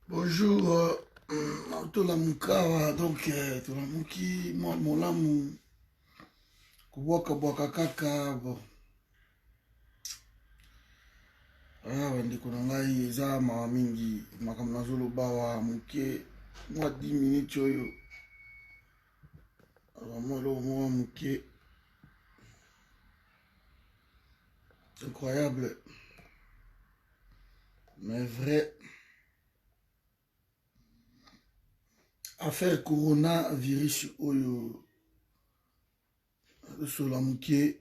Bonjour, tolamuka donc tolamuki mwa molamu kubwaka kaka bon. Bandeko na ngai eza mawa mingi makambo nazoloba wa moke mwa 10 minutes oyo mwa moke incroyable mais vrai. Affaire coronavirus oyo sola moke.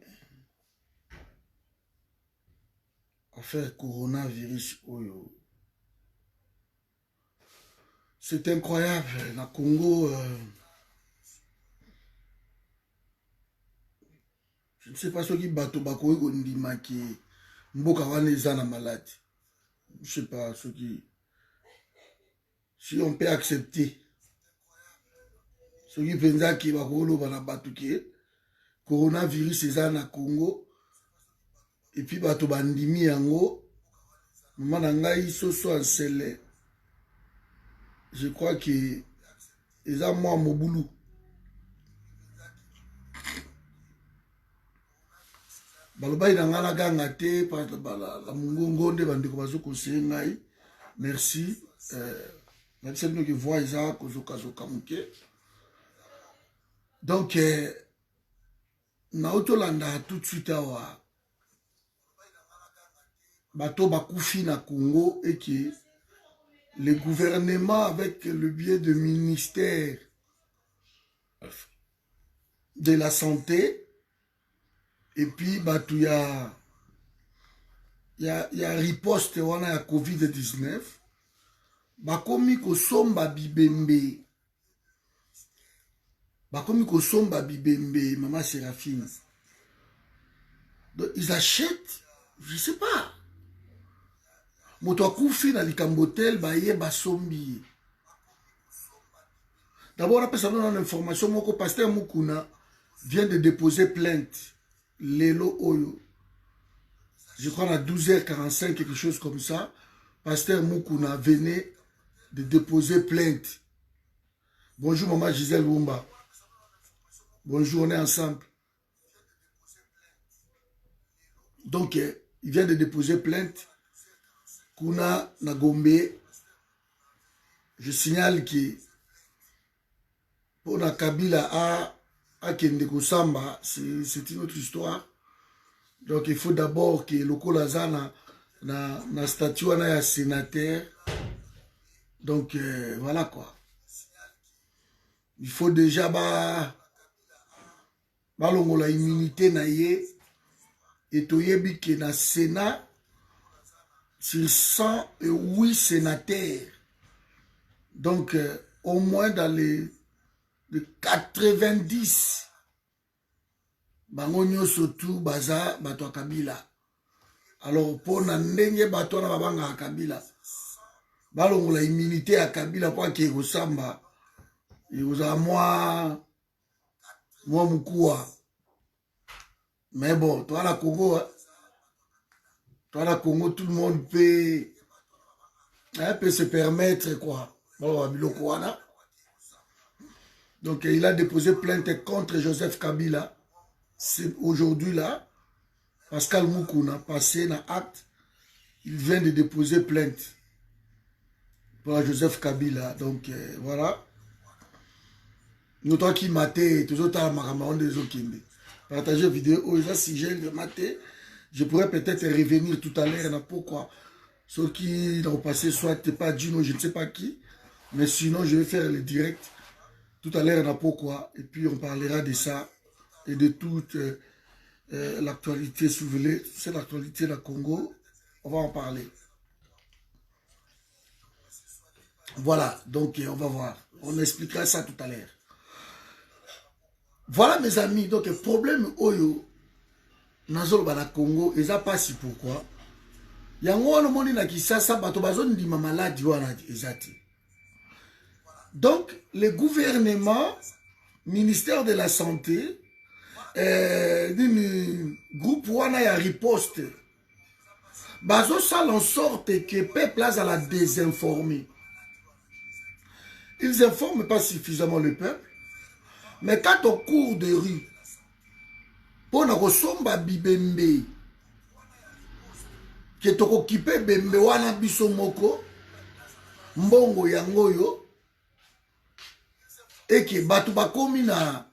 Affaire coronavirus oyo. C'est incroyable. Na Congo, je ne sais pas ce qui bateau bako ondima ki mboka wana eza na malade. Je ne sais pas ce qui. Si on peut accepter. Ce qui pensa ki bako lo bana bato ki coronavirus eza na Congo. Et puis bato bandimi yango. Maman na ngai soso ansele. Je crois que eza moi mobulu. Balobai na ngala ganga te pa la mungongo nde bandeko bazo conseiller ngai. Merci. Même si nous qui voit ça kozoka muke. Donc na otolanda tout de suite awa. Bato bakufi na Congo et que le gouvernement avec le biais de ministère de la santé et puis bato ya riposte wana ya COVID-19 bakomi kosomba bibembe Maman Séraphine. Donc ils achètent, je sais pas, moto akufi na likambotel baye basombi. D'abord on a passé une information moko pasteur Mukuna vient de déposer plainte lelo oyo. Je crois à 12h45 quelque chose comme ça. Pasteur Mukuna venait de déposer plainte. Bonjour maman Gisèle Wumba. Bonjour, on est ensemble. Donc il vient de déposer plainte. Kuna Nagombe, je signale que pour la Kabila à Kendeko Samba, c'est une autre histoire. Donc il faut d'abord que le Kolazana na statut na sénateur. Donc voilà quoi. Il faut déjà balongo la immunité na ye et toyebi que na Sénat sur 108 sénateurs. Donc, au moins dans les 90, bangonyo surtout baza bato Kabila. Alors, pour ndenge bato na babanga Kabila, balongo la immunité à Kabila pour qu'il ressemble. Il vous a moi Moukoua. Mais bon, toi la Congo, hein? Toi, la Congo, tout le monde peut se permettre quoi. Donc, il a déposé plainte contre Joseph Kabila. C'est aujourd'hui là. Pascal Moukouna passé dans acte. Il vient de déposer plainte pour Joseph Kabila. Donc, voilà. Nous, toi qui maté, tous autres, des autres qui partagez vidéo, si j'ai le maté. Je pourrais peut-être revenir tout à l'heure, pourquoi ceux qui ont passé soit pas Gino, je ne sais pas qui, mais sinon je vais faire le direct tout à l'heure, pourquoi, et puis on parlera de ça et de toute l'actualité, si vous voulez, c'est l'actualité de la Congo, on va en parler. Voilà, donc on va voir, on expliquera ça tout à l'heure. Voilà mes amis, donc le problème Oyo, Nazolo bana Congo, ils a pas si pourquoi. Yango wana moni na Kisasa bato bazoni ndima maladi wana ezati. Donc le gouvernement, ministère de la santé, groupe wana ya riposte. Bazo sal en sorte que peuple a la désinformé. ils n'informent pas suffisamment le peuple. Mais quand au cours de rue, pour nous ressemble bibembe, qui est occupé bembe wana biso moko, mbongo yangoyo, et que batu bakomi na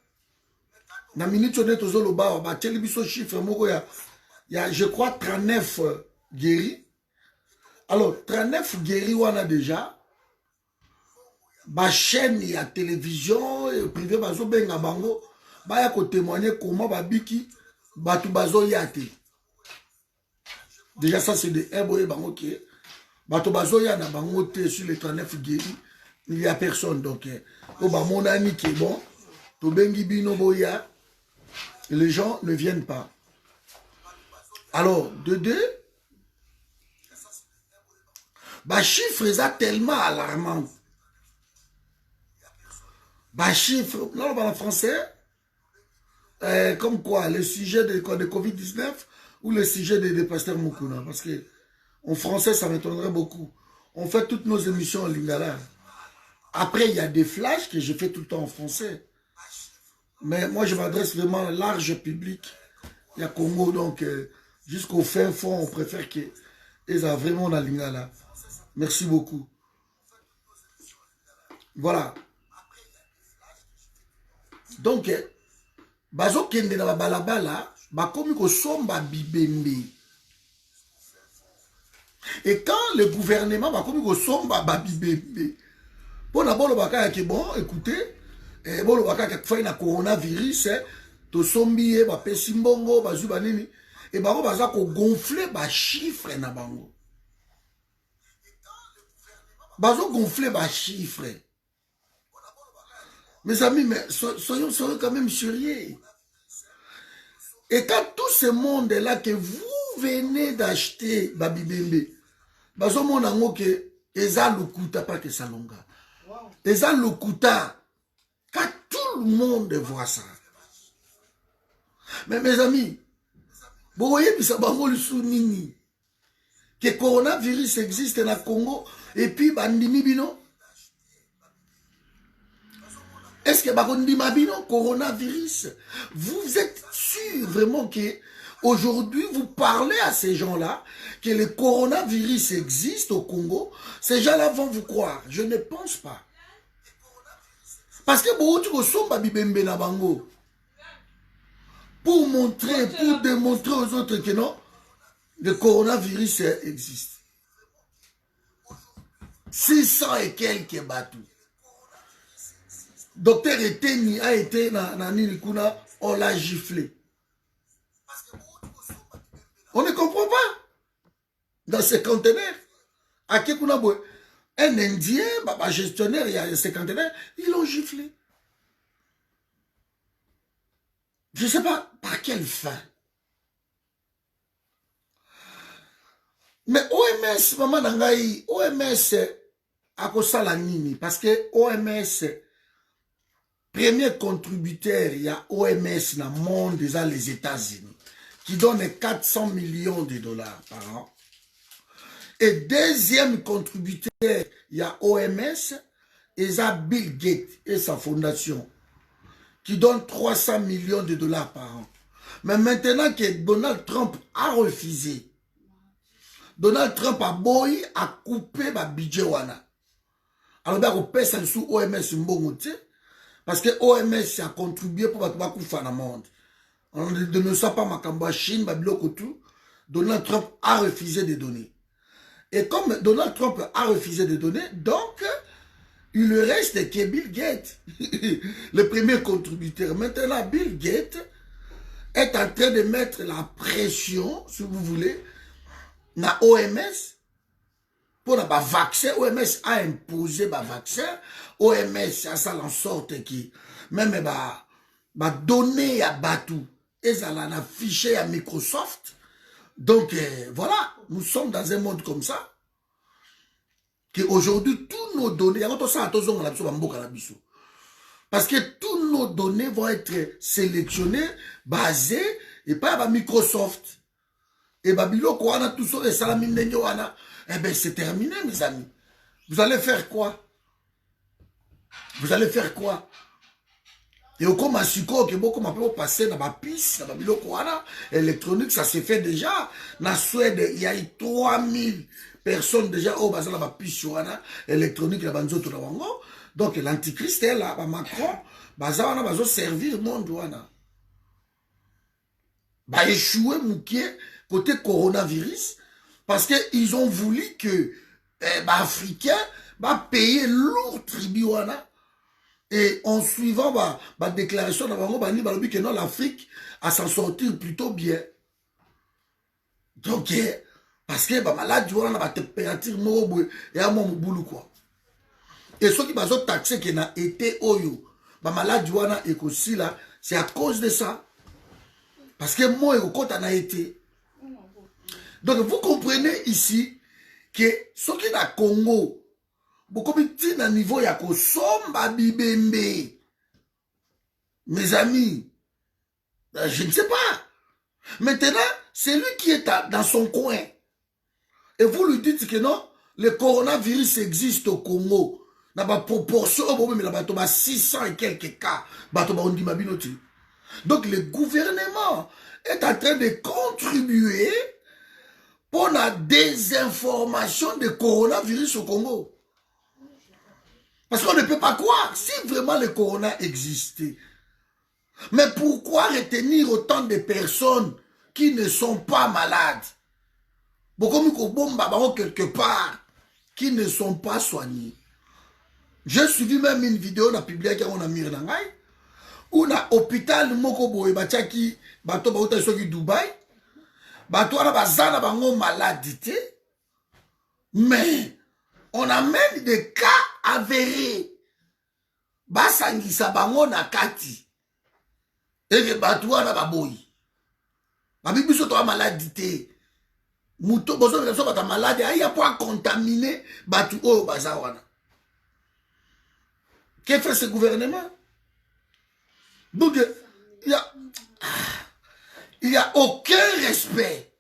minute honnête aux oloba, ba teli biso chiffre moko ya je crois 39 guéris. Alors 39 guéris wana déjà. Ba chaîne ya télévision privé bazo benga bango ba ya ko témoigner comment babiki batu bazo yate. Déjà ça c'est de boye bango qui batu bazo ya na bango te sur les 39 guéris, il y a personne donc o ba monani qui est bon to bengi bino boya, les gens ne viennent pas. Alors de deux ba chiffre est tellement alarmant. Bah chiffre, là on parle en français, comme quoi, le sujet de Covid-19 ou le sujet de Pasteur Mukuna. Parce que en français, ça m'étonnerait beaucoup. On fait toutes nos émissions en lingala. Après, il y a des flashs que je fais tout le temps en français. Mais moi, je m'adresse vraiment à large public. Il y a Congo, donc jusqu'au fin fond, on préfère qu'ils aient vraiment la lingala. Merci beaucoup. Voilà. Donc, bazo kende na balabala, bakomi ko somba bibembe. Et quand le gouvernement bakomi ko somba bibembe, bon d'abord le baka ki bon, écoutez, bon le baka ki fa na coronavirus, to sombi ba pesi mbongo, bazu banini, et bako baza ko gonfler ba chiffre na bango. Bazo gonfler ba chiffre. Mes amis, mais soyons quand même sérieux. Et quand tout ce monde-là que vous venez d'acheter, Babibembe, bazo monango que eza lokuta pas que salonga. Eza lokuta. Quand tout le monde voit ça. Mais mes amis, vous voyez que ça va le sounini. Que coronavirus existe dans le Congo et puis bandimi bino. Est-ce que Bakondi Mabino, coronavirus, vous êtes sûr vraiment que aujourd'hui vous parlez à ces gens-là que le coronavirus existe au Congo? Ces gens-là vont vous croire. Je ne pense pas. Parce que pour montrer, pour démontrer aux autres que non, le coronavirus existe. 600 et quelques bateaux. Docteur Eteni a été dans Nilikuna, on l'a giflé. On ne comprend pas. Dans ces conteneurs, à Kekunaboué, un Indien, un gestionnaire, il y a ces conteneurs, ils l'ont giflé. Je ne sais pas par quelle fin. Mais OMS, maman Nangaï, OMS a kosa la nini, parce que OMS, premier contributeur, il y a OMS dans le monde, déjà les États-Unis, qui donne 400 millions de dollars par an. Et deuxième contributeur, il y a OMS, et ça Bill Gates et sa fondation, qui donne 300 millions de dollars par an. Mais maintenant que Donald Trump a refusé, Donald Trump a boy a coupé ma budget wana. Alors on paie ça sous OMS parce que OMS a contribué pour faire dans le monde. On ne sait pas Makamba Chine, tout. Donald Trump a refusé de donner. Et comme Donald Trump a refusé de donner, donc il reste que Bill Gates, le premier contributeur. Maintenant, Bill Gates est en train de mettre la pression, si vous voulez, na OMS pour le vaccin. OMS a imposé le vaccin. OMS a ça en sorte qui même donner à Batou et ça l'a affiché à Microsoft. Donc voilà, nous sommes dans un monde comme ça que aujourd'hui tous nos données, parce que tous nos données vont être sélectionnées, basées et pas à Microsoft. Et Babylone, quoi, on a tout ça, et Salamine Nenyoana. Eh bien, c'est terminé, mes amis. Vous allez faire quoi? Vous allez faire quoi? Et au comme asiko que beaucoup m'appellent passer dans ma piste, dans ma biloko électronique, ça s'est fait déjà. Na Suède, il y a eu 3000 personnes déjà au bazar dans ma piste électronique la banzo to wango. Donc l'antichrist est là, Macron, bazar wana bazo servir monde wana. Ba échoué mouké côté coronavirus parce que ils ont voulu que Africains va payer lourd tribut wana. Et en suivant ma déclaration que non, l'Afrique a s'en sortir plutôt bien. Donc, parce que malade, on a la température et à mon boulot quoi. Et ceux qui ont taxé qui n'a été oyo, malade, et aussi là, c'est à cause de ça. Parce que moi, quand on a été. Donc, vous comprenez ici que ceux qui ont Congo, beaucoup de niveau ya kosomba bibembe. Mes amis, je ne sais pas. Maintenant, c'est lui qui est dans son coin. Et vous lui dites que non, le coronavirus existe au Congo. Dans ma proportion, 600 et quelques cas. Donc le gouvernement est en train de contribuer pour la désinformation du coronavirus au Congo. Parce qu'on ne peut pas croire si vraiment le corona existait. Mais pourquoi retenir autant de personnes qui ne sont pas malades? Beaucoup quelque part qui ne sont pas soignés. J'ai suivi même une vidéo dans publié qui on a mis dans où na hôpital moko boye batiaki bato bauta soki Dubaï bato wana bazana bango maladité mais on amène des cas avérés basangisa bango na kati et que bato wana baboyi babibiso to maladité muto bozo beso bata malade aya pour contaminer bato oyo baza wana. Que fait ce gouvernement? Donc, il n'y a aucun respect.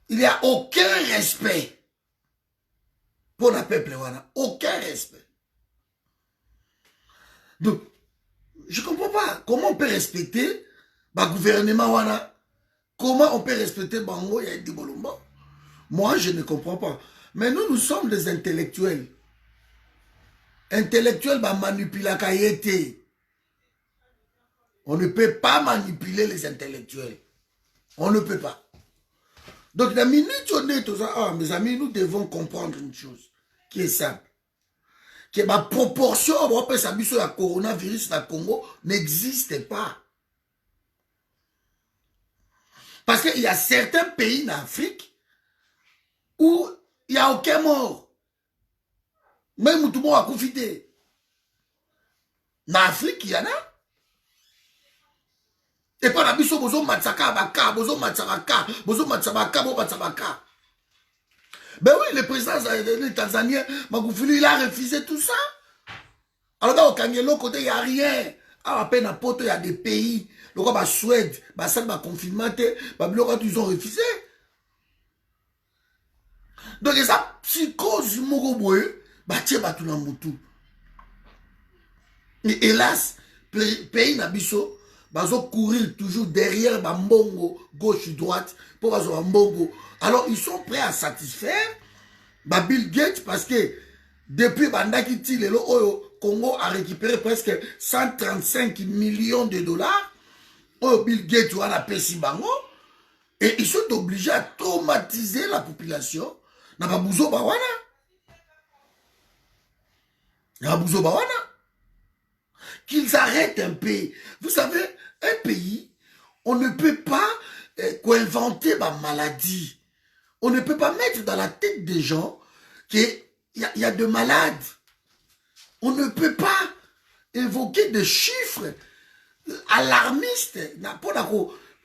Il n'y a aucun respect pour le peuple. Aucun respect. Donc, je ne comprends pas comment on peut respecter le gouvernement. Comment on peut respecter Bango et Bolomba. Moi, je ne comprends pas. Mais nous sommes des intellectuels. Intellectuels, manipulent la été. On ne peut pas manipuler les intellectuels. On ne peut pas. Donc, la minute où on est tous mes amis, nous devons comprendre une chose qui est simple. Que ma proportion sur la coronavirus dans le Congo n'existe pas. Parce qu'il y a certains pays en Afrique où il n'y a aucun mort. Même tout le monde a confité. En Afrique, il y en a. Et pas la biso bozo matsaka baka, bozo matsaka, bozo matsabaka, bozo matsabaka. Ben oui, le président tanzanien, Magufuli, il a refusé tout ça. Alors dans le Kangelo, côté, il n'y a rien. À peine à Poto, il y a des pays. Le roi, Suède, ça, confinement, ils ont refusé. Donc, il y a ça, psychose, et hélas, pays Nabiso, bazo courir toujours derrière Bambongo, gauche, droite, pour bazo Bambongo. Alors, ils sont prêts à satisfaire Bill Gates parce que depuis Bandaki le Congo a récupéré presque 135 millions de dollars. Bill Gates a la Bango. Et ils sont obligés à traumatiser la population. Qu'ils arrêtent un peu. Vous savez, un pays, on ne peut pas inventer ma maladie. On ne peut pas mettre dans la tête des gens qu'il y a de malades. On ne peut pas évoquer des chiffres alarmistes.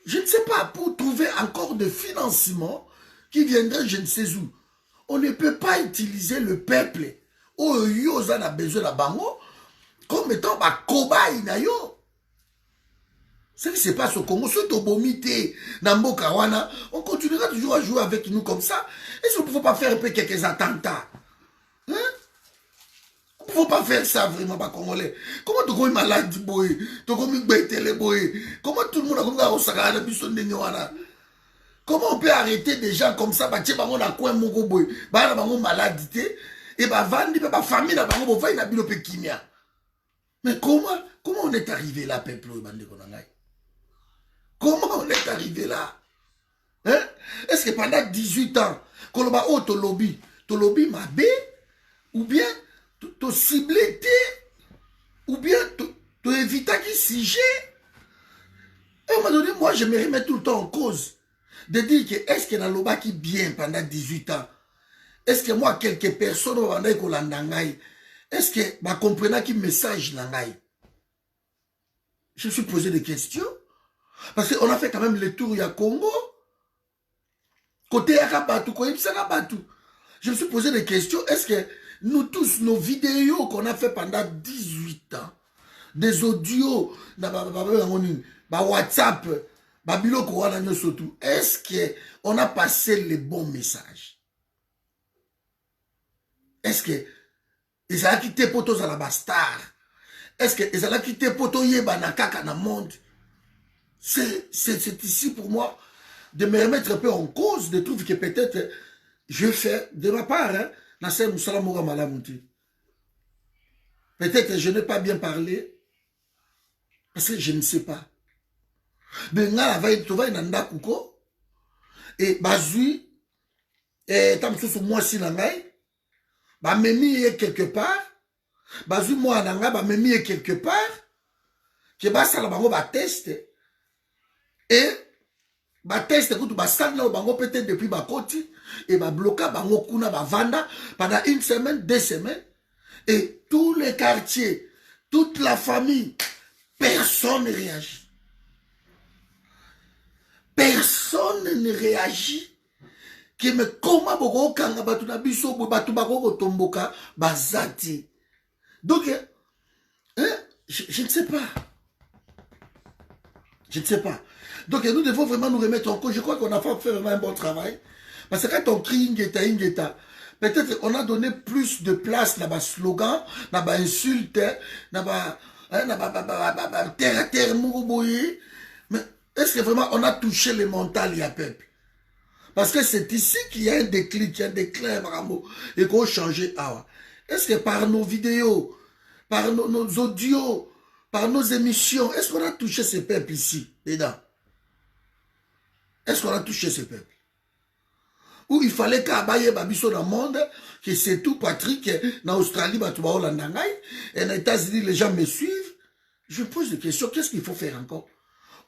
Je ne sais pas, pour trouver encore de financement qui viendrait je ne sais où. On ne peut pas utiliser le peuple où ils ont besoin de bango comme étant un cobaye. Ce qui se passe au Congo, on continuera toujours à jouer avec nous comme ça. Est-ce qu'on ne peut pas faire un peu quelques attentats? Hein? Il ne faut pas faire ça vraiment, pas congolais. Comment tu es malade, boy? Tu es bêtele, boy? Comment tout le monde a comme ça, comment on peut arrêter des gens comme ça, bah, on a quoi, mon boy? Bah, on a maladité, et bah, vandi, bah, famille, bah, on va y a bilo kimia. Mais comment on est arrivé là, peuple, comment on est arrivé là? Hein? Est-ce que pendant 18 ans, quand on a to lobby m'a bé, ou bien tu ciblé, ou bien tu évites qui sujet? Et à un moment donné, moi, je me remets tout le temps en cause. De dire que est-ce que Naloba qui bien pendant 18 ans? Est-ce que moi, quelques personnes vont aller au Landangaï? Est-ce que je comprends qui message Langaï? Je me suis posé des questions. Parce qu'on a fait quand même le tour du Congo. Côté Yakabatou, côté Yakabatou. Je me suis posé des questions. Est-ce que nous tous, nos vidéos qu'on a fait pendant 18 ans, des audios, WhatsApp, est-ce qu'on a passé les bons messages? Est-ce que ils ont quitté poto à la star? Est-ce que ils ont quitté poto yeba na kaka na monde? C'est ici pour moi de me remettre un peu en cause, de trouver que peut-être je fais de ma part, hein, peut-être je n'ai pas bien parlé parce que je ne sais pas. Mais là, tu vas nanda kuko et bazui et tam sous moi si nangai ba memi quelque part bazui moi nanga ba memi quelque part que ba sala bango ba test et ba test kutu ba sala bango peut-être depuis ba koti et ba bloquer bango kuna ba vanda pendant une semaine, 2 semaines et tous les quartiers, toute la famille, personne ne réagit. Personne ne réagit. Que me comment boko kanga batu na biso batu bako tomboka bazati. Donc hein, je ne sais pas. Je ne sais pas. Donc nous devons vraiment nous remettre en cause. Je crois qu'on a fait vraiment un bon travail. Parce que quand on crie Ingeta, peut-être on a donné plus de place dans bas slogan, dans bas insulte, dans bas terre mourouboui. Mais est-ce que vraiment on a touché le mental du peuple? Parce que c'est ici qu'il y a un déclic, un déclin, Maramo, et qu'on change. Est-ce que par nos vidéos, par nos audios, par nos émissions, est-ce qu'on a touché ce peuple ici, dedans? Est-ce qu'on a touché ce peuple? Ou il fallait qu'Abaye Babiso dans le monde, que c'est tout, Patrick, en Australie, et aux États-Unis, les gens me suivent. Je pose des questions, qu'est-ce qu'il faut faire encore?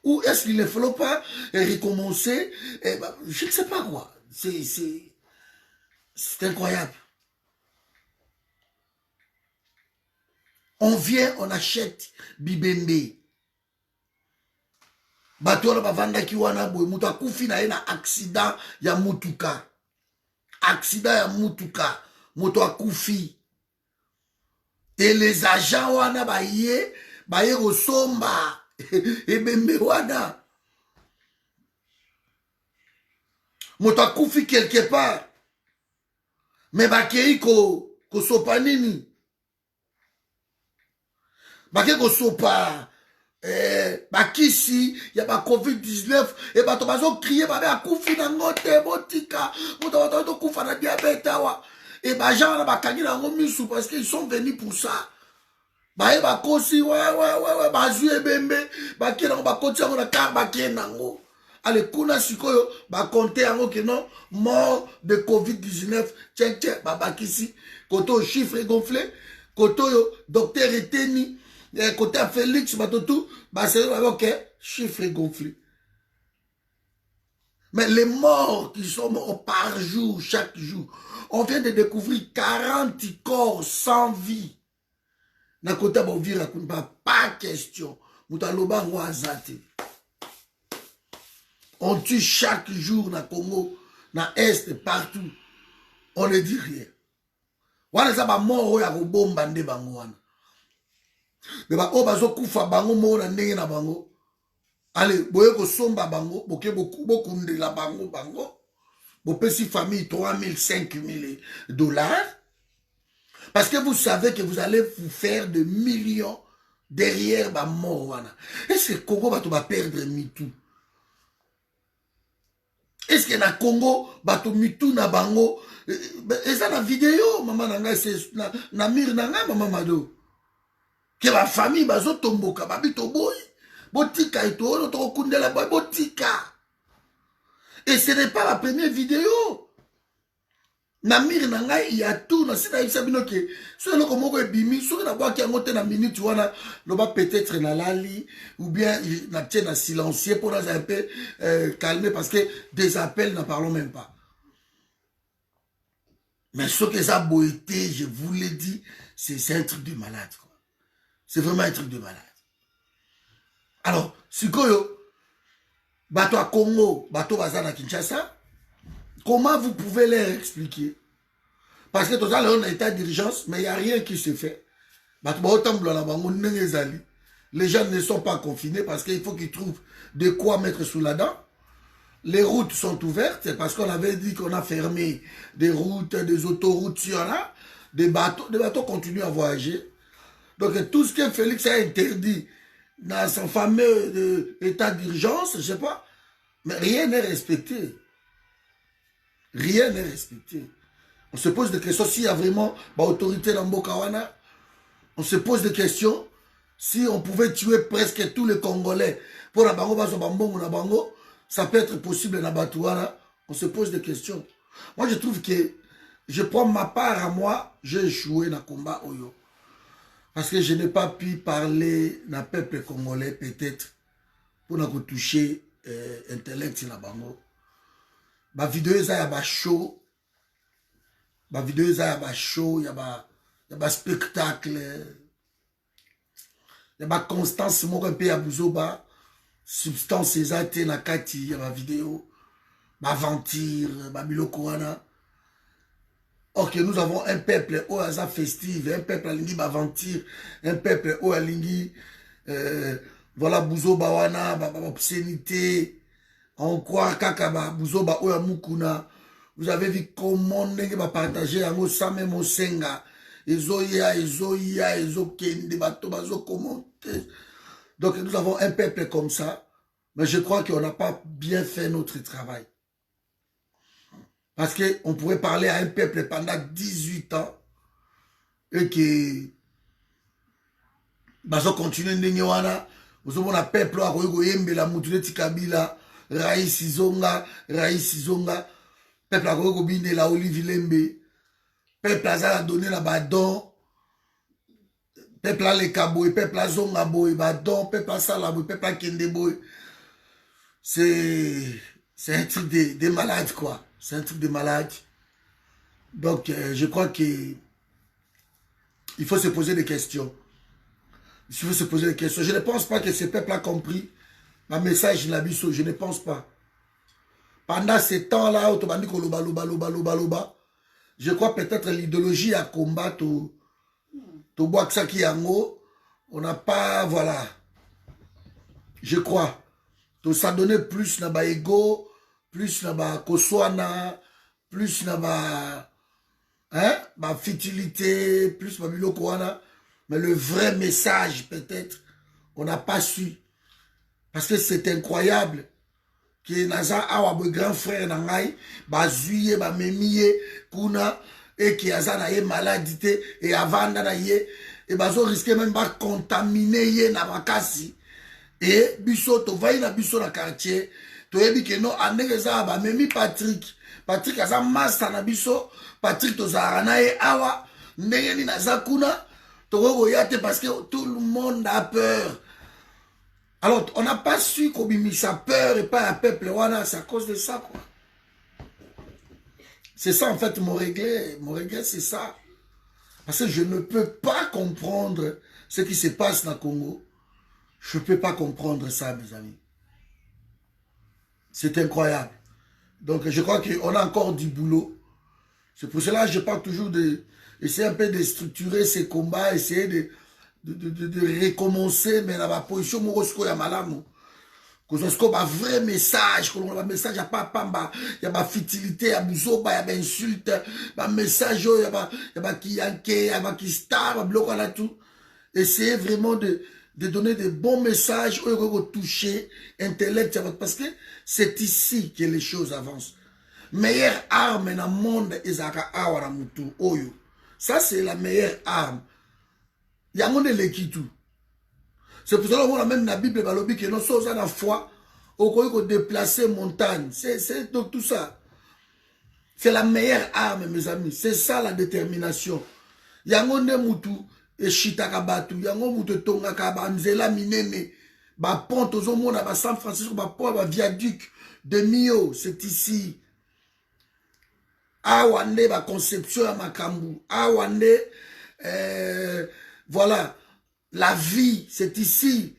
Ou est-ce qu'il ne faut pas recommencer? Je ne sais pas quoi. C'est incroyable. On vient, on achète Bibembe. Bato na bavanda ki wana boy mutu akufi na ye na accident ya mutuka. Accident ya mutuka. Mutu akufi. Et les agents wana baye kosomba. Ebembe wana. Mutu akufi quelque part. Mais bakei kosopa nini. Bakei kosopa bakisi ya ba COVID-19 et bato bazo crier babe akufi na ngote botika moto bato kufa na diabète awa et ba gens na bakangi na ngo misu parce qu'ils sont venus pour ça ba bakosi ouais bazui ebembe bakena bakoti ngo na car bakena ngo ale kuna sikoyo ba compter ngo que non mort de COVID-19 tiens ba bakisi koto chiffre gonflé koto yo docteur Eteni côté à Félix, c'est ok, chiffre gonflé. Mais les morts qui sont morts par jour, chaque jour, on vient de découvrir 40 corps sans vie. Na côté Bovira, pas question. On tue chaque jour na Congo, na Est, partout. On ne dit rien. On est à mort, ya bomba nde bangwana. Mais ba obazo kufa bango mona ndenge na bango. Allez, boye ko somba bango, boke beaucoup ndela bango. Bo pesi famille 3 000, 5 000 $. Parce que vous savez que vous allez vous faire des millions derrière ma mort. Est-ce que Congo va perdre Mitou? Est-ce que na Congo bato Mitou na bango? Et ça la vidéo, maman nanga, c'est na mire nanga, maman Mado. Que la famille bazo tomboka, babito boy. Botika et tout, notre kundela boy, botika. Et ce n'est pas la première vidéo. Namir nanga il y a tout na sina ibisa bino ke so no ko moko ebimi so na bwa ki ngote na minute wana no ba peut-être na lali ou bien na tient na silencieux pour nous un peu calmer parce que des appels n'en parlons même pas. Mais ce que ça boité, je vous l'ai dit, c'est un truc de malade quoi. C'est vraiment un truc de malade. Alors, sikoyo bato à Congo, bato bazana Kinshasa. Comment vous pouvez leur expliquer? Parce que tout ça, on a état d'urgence, mais il n'y a rien qui se fait. Les gens ne sont pas confinés parce qu'il faut qu'ils trouvent de quoi mettre sous la dent. Les routes sont ouvertes parce qu'on avait dit qu'on a fermé des routes, des autoroutes, il y en a. Des bateaux continuent à voyager. Donc tout ce que Félix a interdit dans son fameux état d'urgence, je ne sais pas, mais rien n'est respecté. Rien n'est respecté. On se pose des questions s'il y a vraiment l'autorité dans Mbokawana. On se pose des questions si on pouvait tuer presque tous les Congolais pour la bango, ça peut être possible dans Batouana. On se pose des questions. Moi, je trouve que je prends ma part à moi, j'ai échoué dans le combat Oyo. Parce que je n'ai pas pu parler dans le peuple congolais, peut-être, pour nous toucher l'intellect dans la bango. Ma vidéo ça y a show, ma vidéo ça y a show, y a spectacle, y a constance moi un peu à Bouzoba, substance exacte na kati y a ma vidéo, ma aventure, ma bilokoana. Or que nous avons un peuple au hasard festif, un peuple à lingi aventure, un peuple au lingi voilà Bouzoba wana, obscénité. On croit qu'Akaba, Bouzoba, Oya Mukuna, vous avez vu comment on va partager en Osame Mosenga, Ezoya, Ezokende, Bazo commenter. Donc nous avons un peuple comme ça, mais je crois qu'on n'a pas bien fait notre travail. Parce qu'on pourrait parler à un peuple pendant 18 ans et que Bazo continue Ndenyewana, vous avez un peuple à Royogoyembe, la Moutuneti Kabila. Raïs Zonga, peuple a gobine la Olivier Lembe, peuple a donné la badon, peuple a le kaboy, peuple a zonga boy, badon, peuple a salaboy, peuple a kende boy. C'est un truc de malade quoi, c'est un truc de malade. Donc je crois que il faut se poser des questions. Il faut se poser des questions. Je ne pense pas que ce peuple a compris. Ma message je ne pense pas. Pendant ce temps-là, je crois peut-être l'idéologie à combattre on n'a pas, voilà. Je crois. Ça donnait plus na ego, plus na koswana, plus na futilité, plus na bilokoana. Mais le vrai message, peut-être, on n'a pas su. Parce que c'est incroyable que naza awa grand frère nangai bazuye ba memiye kuna et qui aza na ye maladité et avant na ye et bazo risquer même ba contaminer ye na makasi et biso to vai na biso na quartier to yebi que non anengeza ba memi Patrick aza master na biso Patrick to za na ye awa ndenge ni naza kuna to go yate parce que tout le monde a peur. Alors, on n'a pas su qu'Obimisa peur et pas un peuple, voilà, c'est à cause de ça, quoi. C'est ça, en fait, mon regret, c'est ça. Parce que je ne peux pas comprendre ce qui se passe dans le Congo. Je ne peux pas comprendre ça, mes amis. C'est incroyable. Donc, je crois qu'on a encore du boulot. C'est pour cela que je parle toujours d'essayer un peu de structurer ces combats, essayer de recommencer, mais la position Morosko ya malamu. kozwa ba vrai message, kolonga ba message ya pamba, ya ba futilité, ya buzoba, ya ba insulte, ba message ya ba kiyanke, ya ba kistar, ba bloko la tout. Essayez vraiment de donner des bons messages où toucher intellect, parce que c'est ici que les choses avancent. Meilleure arme dans le monde est la mutu oyo. Ça c'est la meilleure arme. Il y a un monde qui c'est pour ça qu'on a même dans la Bible balobi que non sans la foi on déplacer montagne. C'est donc tout ça. C'est la meilleure arme mes amis. C'est ça la détermination. Il y a un monde mutu et chitaka batu. Il y a un monde mutu tongaka ba nzela minene. Ba pont aux monde ba San Francisco ba pont ba viaduc de Mio, c'est ici. Awande ba conception à Makambu. Awande voilà. La vie, c'est ici.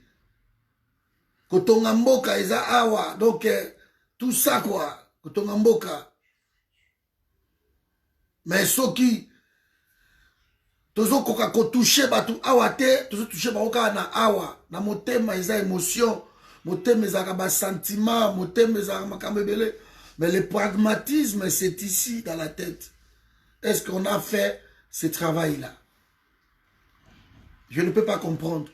Kotongamboka eza awa. Donc, tout ça quoi. Kotongamboka. Mais ce qui, tozo koka touché batu awa te, tozo touché baoka na awa. Na motema eza émotion. Motema eza ba sentiment. Motema eza makambo ebele. Mais le pragmatisme, c'est ici dans la tête. Est-ce qu'on a fait ce travail-là? Je ne peux pas comprendre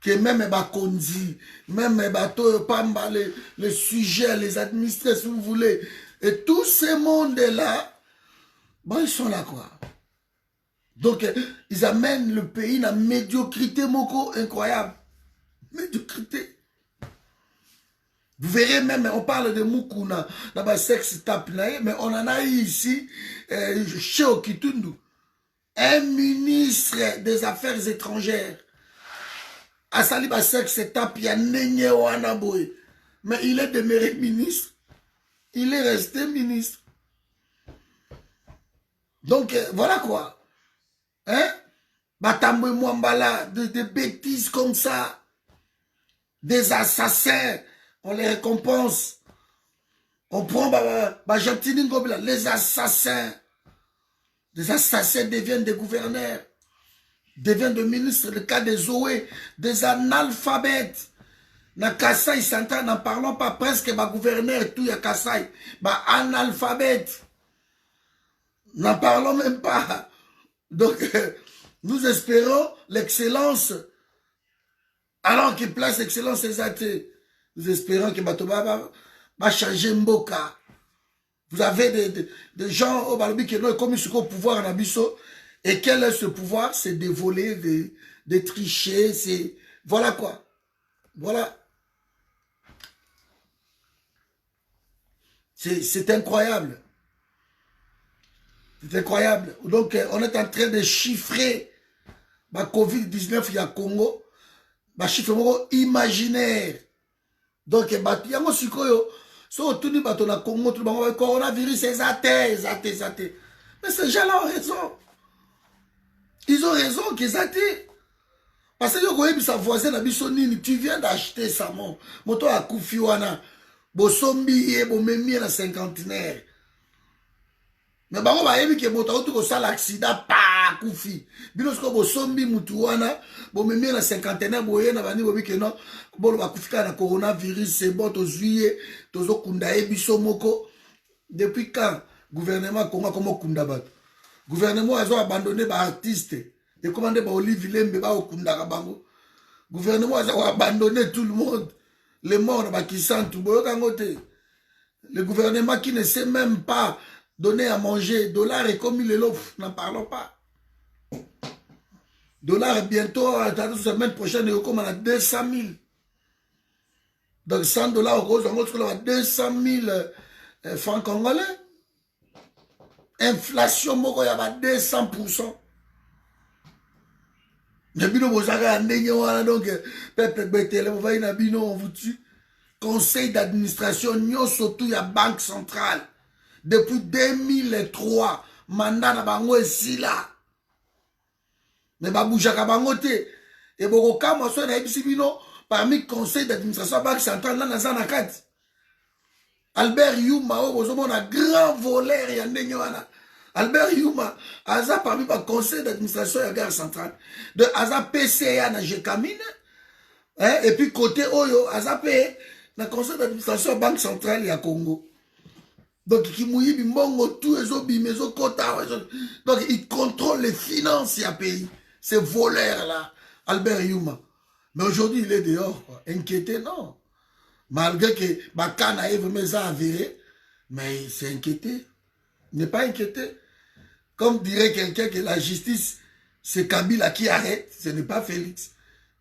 que même les Bakondi, même les bateaux, Pamba, les sujets, les administrés, si vous voulez, et tous ces mondes-là, bon, ils sont là, quoi. Donc, ils amènent le pays dans la médiocrité, moko, incroyable. Médiocrité. Vous verrez même, on parle de Mukuna, dans le sexe tape, mais on en a eu ici, chez Okitundu. Un ministre des Affaires étrangères. Asali Basek se tape ya nenye wana boy. Mais il est demeuré ministre. Il est resté ministre. Donc voilà quoi. Hein? Batambo Mwambala, des bêtises comme ça. Des assassins. On les récompense. On prend les assassins. Des assassins deviennent des gouverneurs, deviennent des ministres, le cas des Zoé, des analphabètes. Na Kassai, Santa, n'en parlons pas presque, ma gouverneur, tout y a Kassai, ma analphabète. N'en parlons même pas. Donc, nous espérons l'excellence, alors qu'il place l'excellence des athées. Nous espérons que Batoba va changer Mboka. Vous avez des gens au Balobi qui ont commis ce pouvoir en Abisso. Et quel est ce pouvoir? C'est de voler, de tricher. C'est voilà quoi. Voilà. C'est incroyable. C'est incroyable. Donc, on est en train de chiffrer la Covid-19 il y a Congo. Un chiffre imaginaire. Donc, il y a un chiffre. So, tout le monde a Congo, tout le monde a coronavirus, c'est athée. Mais ces gens-là ont raison. Ils ont raison qu'ils athées. Parce que sa voisine a dit, tu viens d'acheter ça, mon moto a Koufiwana, Bosombi et Bomemi na cinquantenaire. Mais bango ba yebi ke moto auto ko sala accident pa Koufi. Bilosko Bosombi mutuwana, Bomemi na cinquantenaire boye na bani bobi ke non, bolo ba Koufika na coronavirus, c'est bon to zuye, tozo kunda biso moko. Depuis quand gouvernement Congo comme kunda bato? Gouvernement a abandonné ba artiste. Et commandé par Olivier Lembe, le gouvernement a abandonné tout le monde. Les morts qui sont tout. Le gouvernement qui ne sait même pas donner à manger. Dollar est comme il est l'offre. N'en parlons pas. Dollar bientôt, la semaine prochaine, il comme à 200 000. Donc 100 dollars, on a 200 000 francs congolais. Inflation, il y a 200%. Mais bino bozaka ndenge wana donc peuple betele vous voyez na bino on vous tue. Conseil d'administration nyo surtout ya banque centrale depuis 2003 mandat na bango esila. Mais babujaka bango te et bokoka mo so na ebisi bino parmi conseil d'administration banque centrale na za na kati. Albert Yuma o bozomona grand voleur ya ndenge wana. Albert Yuma, Aza parmi le conseil d'administration de la gare centrale, de Aza PCA na Jekamine, et puis côté Oyo, Aza le conseil d'administration de la Banque centrale du Congo. Donc, donc, il contrôle les finances du pays. Ces voleurs-là, Albert Yuma. Mais aujourd'hui, il est dehors. Quoi. Inquiété, non. Malgré que Bakana est vraiment avéré, mais c'est inquiété. Il n'est pas inquiété. Comme dirait quelqu'un que la justice, c'est Kabila qui arrête, ce n'est pas Félix.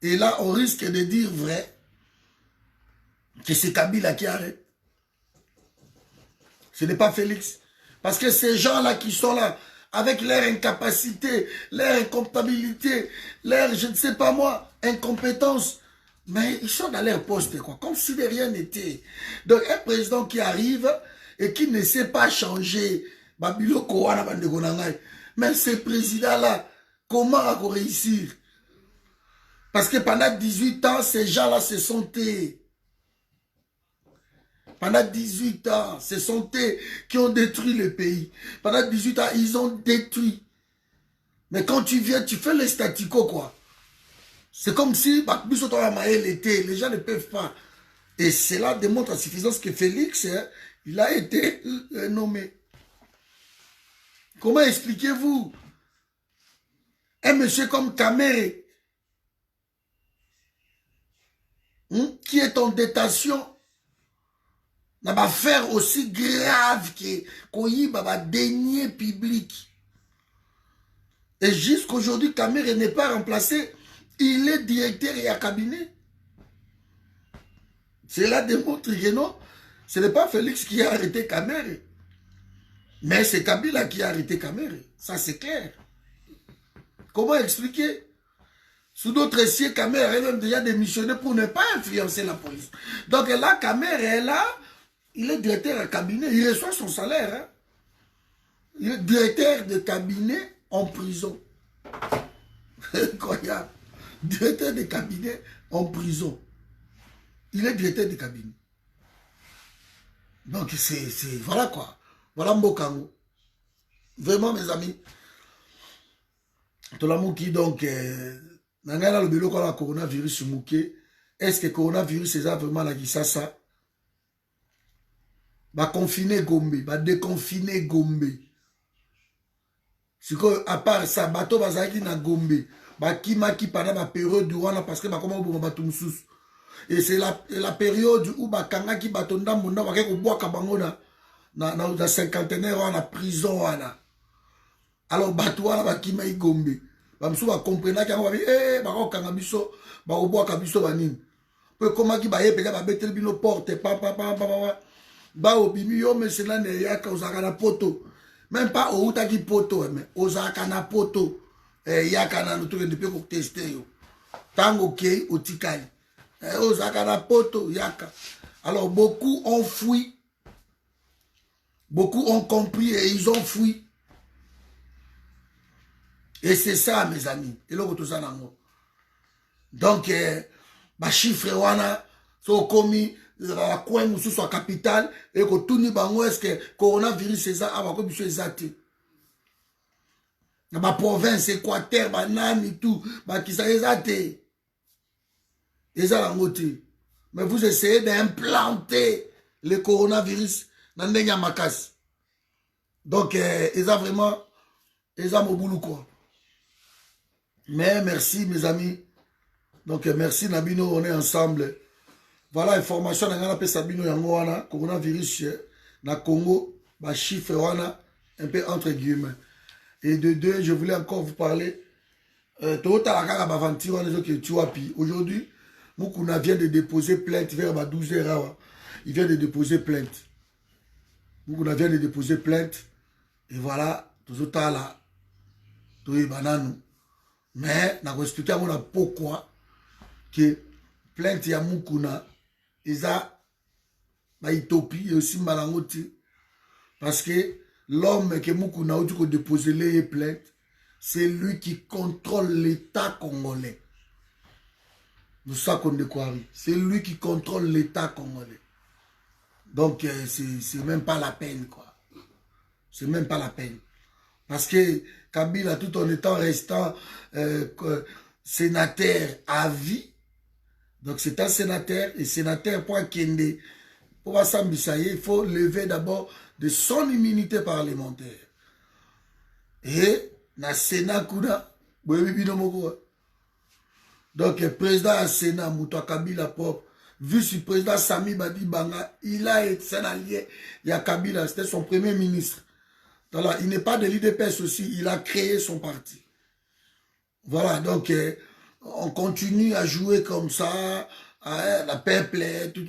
Et là, on risque de dire vrai que c'est Kabila qui arrête. Ce n'est pas Félix. Parce que ces gens-là qui sont là, avec leur incapacité, leur incomptabilité, leur, je ne sais pas moi, incompétence, mais ils sont dans leur poste, quoi, comme si de rien n'était. Donc, un président qui arrive et qui ne sait pas changer, mais ce président-là, comment a réussir? Parce que pendant 18 ans, ces gens-là se sont tés. Pendant 18 ans, ce sont eux qui ont détruit le pays. Pendant 18 ans, ils ont détruit. Mais quand tu viens, tu fais le statu quo, quoi. C'est comme si les gens ne peuvent pas. Et cela démontre à suffisance que Félix, il a été nommé. Comment expliquez-vous un monsieur comme Kamere, qui est en détention, n'a pas affaire aussi grave que Koyiba denier public. Et jusqu'aujourd'hui, Kamere n'est pas remplacé. Il est directeur et à cabinet. Cela démontre que non, ce n'est pas Félix qui a arrêté Kamere. Mais c'est Kabila qui a arrêté Kamere. Ça, c'est clair. Comment expliquer? Sous d'autres sièges, Kamere a même déjà démissionné pour ne pas influencer la police. Donc là, Kamere est là. Il est directeur de cabinet, il reçoit son salaire. Hein. Il est directeur de cabinet en prison. Incroyable. Directeur de cabinet en prison. Il est directeur de cabinet. Donc, c'est voilà quoi. Voilà Mbokango. Vraiment, mes amis. Tolamuki, donc, Nangana le bélo quand la coronavirus mouké. Est-ce que le coronavirus, c'est vraiment la Kisasa? Ba confiner Gombe, ba déconfiner Gombe. C'est que à part ça, bateau bazaki na Gombe, ba kimaki pendant la période du wana parce que ba comment bon bateau moussous. Et c'est la période où ba kanga ki bateau ndambo na ba ko bois kabango na cinquantenaire wana prison wana. Alors bateau wana ba kimai Gombe. Ba msou ba comprendre ka ba ba ko kanga biso, ba ko bois ka biso banini. Peu comment ki ba ye peka ba betel bino porte pa. Ba obimi yo mais c'est là ne yaka ozaka na poto même pas au utaki poto mais ozaka na poto yaka na lutu depuis ko tester yo tango ke otikali ozaka na poto yaka. Alors beaucoup ont fui, beaucoup ont compris et ils ont fui, et c'est ça mes amis et là tout ça nango. Donc ba chiffre wana so komi la coin ou soit capitale et que tout ni bango est-ce que coronavirus c'est ça avant que biso ezate na ba province Équateur banani tout ba qui ça ezate ezala ngote. Mais vous essayez d'implanter le coronavirus dans ndenya makasi. Donc eza vraiment eza mobulu quoi. Mais merci mes amis. Donc merci Nabino, on est ensemble. Voilà, information na ngana pe sabino yango wana coronavirus na Congo, ba chiffre wana un peu entre guillemets. Et de deux, je voulais encore vous parler Toyota la ba aventure wana que tu as pi. Aujourd'hui, Mukuna vient de déposer plainte vers 12h. Il vient de déposer plainte. Mukuna vient de déposer plainte et voilà, Toyota là Toy bananu. Mais na expliquer à moi pourquoi que plainte ya Mukuna Eza Baïtopi et aussi Malangoti. Parce que l'homme que Mukuna a dû déposer les plaintes, c'est lui qui contrôle l'État congolais. Nous ça qu'on découvre. C'est lui qui contrôle l'État congolais. Donc c'est même pas la peine quoi. C'est même pas la peine. Parce que Kabila tout en étant restant sénateur à vie, Donc c'est un sénateur, et sénateur pour Kende, pour Assambissaye, il faut lever d'abord de son immunité parlementaire. Et, na Sénat Kuna, donc le président du Sénat, Moutou Kabila propre, vice-président Sami Badi Banga, il a été un allié, il y a Kabila, c'était son premier ministre. Donc là, il n'est pas de l'IDPS aussi, il a créé son parti. Voilà, donc on continue à jouer comme ça, la peuple, tout.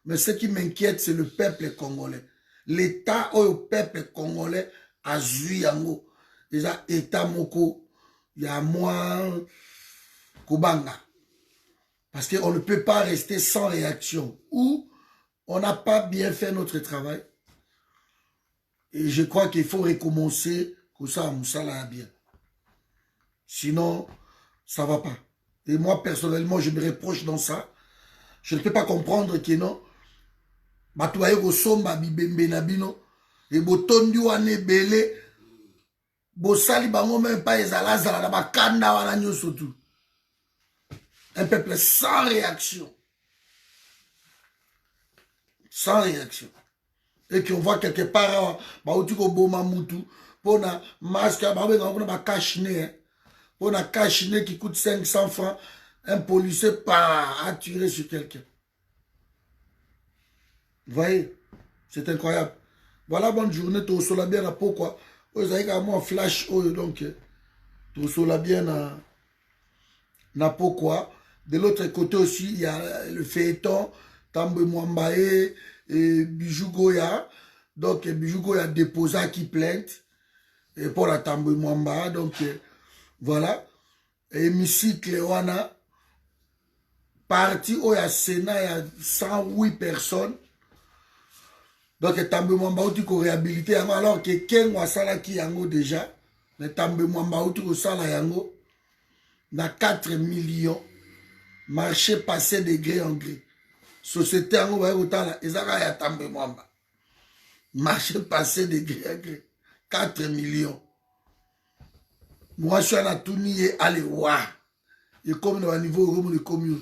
Mais ce qui m'inquiète, c'est le peuple congolais. L'État au peuple congolais a Zuyango. Déjà, État Moko, il y a moins Kobanga. Parce qu'on ne peut pas rester sans réaction. Ou on n'a pas bien fait notre travail. Et je crois qu'il faut recommencer comme ça à Moussala bien. Sinon, ça ne va pas. Et moi, personnellement, je me reproche dans ça. Je ne peux pas comprendre que non. Batouaye Gosomba Bibembe Nabino. Et Botondi Wane Bele. Bosali Bango même pas Ezala Zala Bakanda Wana Nyosotu. Un peuple sans réaction. Sans réaction. Et qu'on voit quelque part, Baoutiko Boma Moutou, pour un masque, on a cachiné. Pour un cachiné qui coûte 500 francs, un policier pas à tirer sur quelqu'un. Vous voyez? C'est incroyable. Voilà, bonne journée, tout cela bien à pourquoi. Vous avez un flash, donc, tout cela bien à pourquoi. De l'autre côté aussi, il y a le feuilleton, Tambe Mwambaye et Bijou Goya. Donc, Bijou Goya a déposé qui plainte et pour la Tambe Mwamba. Donc, voilà. Et hémicycle, Wana, parti où il y a Sénat, il y a 108 personnes. Donc, Tambe Mwamba, tu peux réhabiliter. Alors que Ken Wasala qui yango déjà, mais Tambe Mwamba, tu peux sala yango, na 4 millions. Marché passé de gré en gré. Société en haut, Ezara ya Tambe Mwamba. Marché passé de gré en gré. 4 millions. Moi, je suis à la tournie et allez voir. Et comme dans le niveau de commune.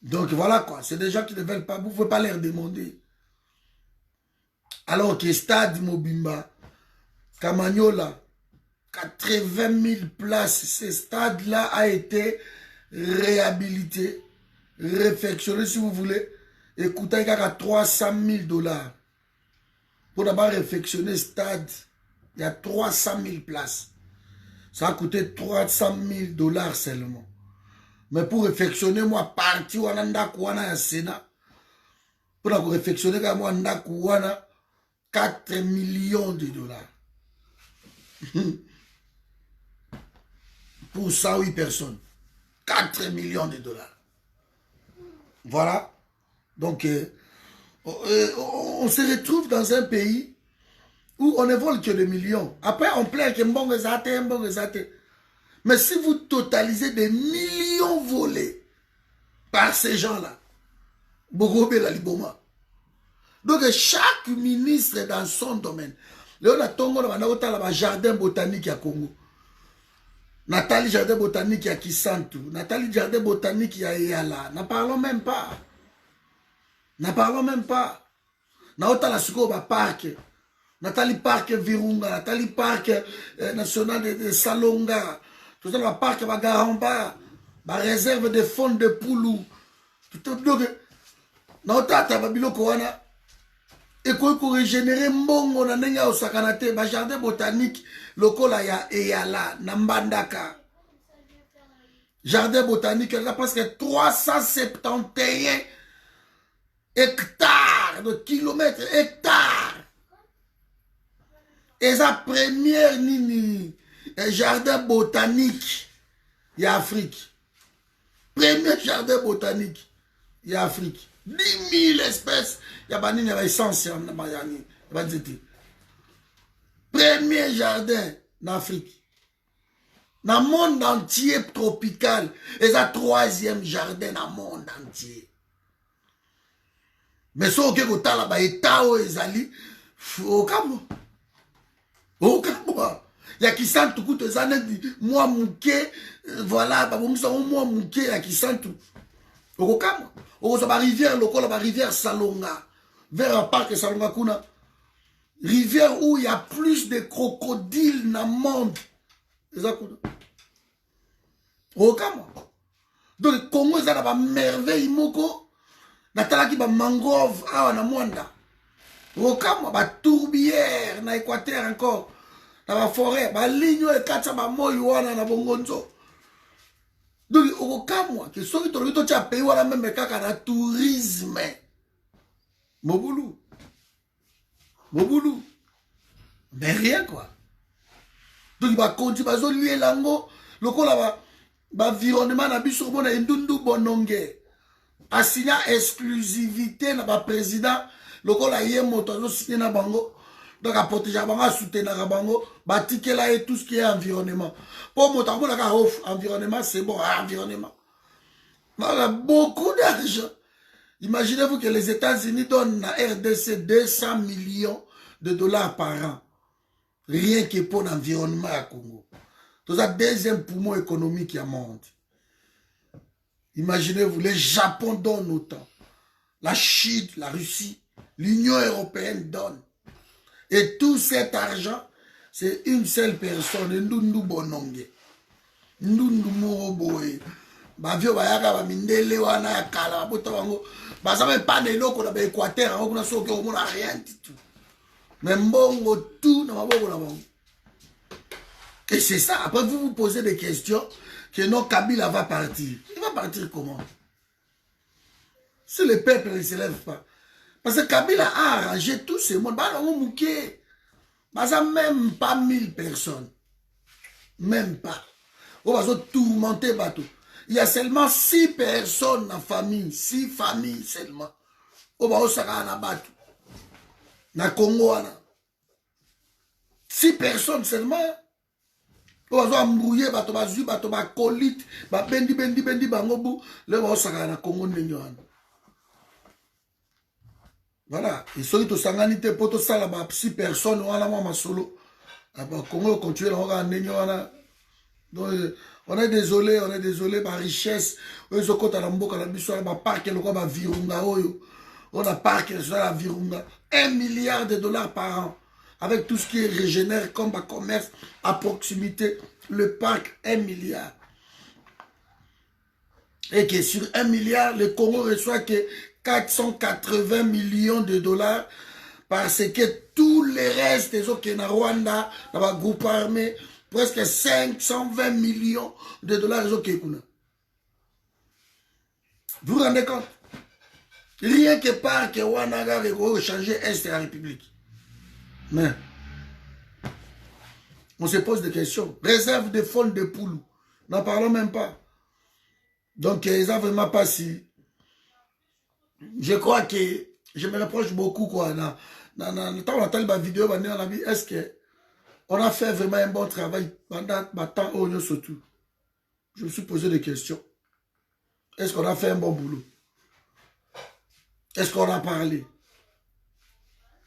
Donc voilà quoi. C'est des gens qui ne veulent pas. Vous ne pouvez pas leur demander. Alors que Stade Mobimba, Camagnola, 80 000 places, ce stade-là a été réhabilité, réfectionné si vous voulez, et coûté à 300 000 $. Pour d'abord réfectionner le stade, il y a 300 000 places. Ça a coûté 300 000 $ seulement. Mais pour réfectionner, moi, parti ou en Sénat, pour réfectionner, moi, en 4 millions de $. Pour 108 personnes. 4 millions de $. Voilà. Donc, on se retrouve dans un pays où on ne vole que des millions. Après, on plaît que bon exaté. Mais si vous totalisez des millions volés par ces gens-là, Bogobe la Liboma. Donc, chaque ministre est dans son domaine. Là, on a Tongo, on a un jardin botanique à Congo. Nathalie Jardin Botanique à Kisantu, Nathalie Jardin Botanique à Eyala. N'en parlons même pas. Naota la Suko Park, Nathalie Park Virunga, Nathalie Park National de Salonga, tout ça, le parc Bagaramba, la réserve de fonds de Poulou. Donc, Naota Tababilo Koana, et qu'on régénérer Mbongo na nenga osakanate, ba jardin botanique, lokola ya Eyala, Nambandaka. Jardin botanique, là presque 371 hectares de kilomètres, hectares. Et sa première nini, jardin botanique, il y a Afrique. Premier jardin botanique, il y a Afrique. 10 000 espèces, il y a une essence. Premier jardin en Afrique. Dans le monde entier tropical. Et ça, 3e jardin dans le monde entier. Mais ce que vous avez là-bas, État ou Ezali, au Cameroun. ya kisantu kutu ezane mwa muke voilà babomisa mwa muke ya kisantu okokama okozo ba rivière lokola ba rivière Salonga vers un parc Salonga kuna rivière où il y a plus de crocodiles dans le monde ezakuna okokama donc Congo eza na ba merveille moko natalaki ba mangrove awa na mwanda okokama ba tourbière na Équateur encore na ba forêt ba ligne ekatsa ba moyi wana na bongonzo donc okokamwa ke soki tolobi totia pays wana meme kaka na tourisme mobulu mais rien quoi donc bakonti bazoliela yango lokola baenvironnement na biso komona Endundu Bononge asigna exclusivité na baprésident lokola ye moto azosigné na bango donc aprotéger bango asoutenaka bango batikela ye tout ce qui est environnement po moto amonaka environnement c'est bon environnement voilà beaucoup d'argent. Imaginez-vous que les États-Unis donnent à RDC 200 millions de dollars par an rien que pour l'environnement à Congo. C'est le deuxième poumon économique au monde. Imaginez-vous, le Japon donne autant. La Chine, la Russie, l'Union européenne donne. Et tout cet argent, c'est une seule personne, Ndundu Bononge. Ndundu Moroboe. Bavio bayaka ba mindele wana ya kala bota bango. Bazama pas de loko na ba Équateur, on a soki on a rien du tout. Mais mbongo tout na maboko na bango. Et c'est ça. Après, vous vous posez des questions que non, Kabila va partir. Il va partir comment? Si le peuple ne se lève pas. Parce que Kabila a arrangé tout ce monde. Même pas 1000 personnes. Même pas. On va se tourmenter bateau. Il y a seulement 6 personnes dans la famille. 6 familles seulement. On va se bateau. Dans le Congo. 6 personnes seulement. On va embrouiller bato bazui bato ba colite ba bendi bango bu le ba osaka na Congo ndenyoana. Voilà, et soki to sanganité poto sala ba 6 personnes wana mwa masolo. Aba Congo continuer na ndenyoana. Donc on est désolé ba richesse oyo kota na mboka na biso ba parc le ba virunga oyo. On a parc sur la virunga 1 milliard de dollars par an. Avec tout ce qui régénère comme un commerce à proximité, le parc 1 milliard. Et que sur 1 milliard, le Congo reçoit que 480 millions de dollars parce que tous les restes des autres qui sont Rwanda, dans le groupe armé, presque 520 millions de dollars. Vous vous rendez compte? Rien que par que Rwanda va changer Est de la République. Mais, on se pose des questions. Réserve de fonds de poule. N'en parlons même pas. Donc, ils n'ont vraiment pas si. Je crois que je me reproche beaucoup, quoi. Dans le temps où on a entendu ma vidéo, est-ce qu'on a fait vraiment un bon travail pendant ma temps au surtout? Je me suis posé des questions. Est-ce qu'on a fait un bon boulot? Est-ce qu'on a parlé?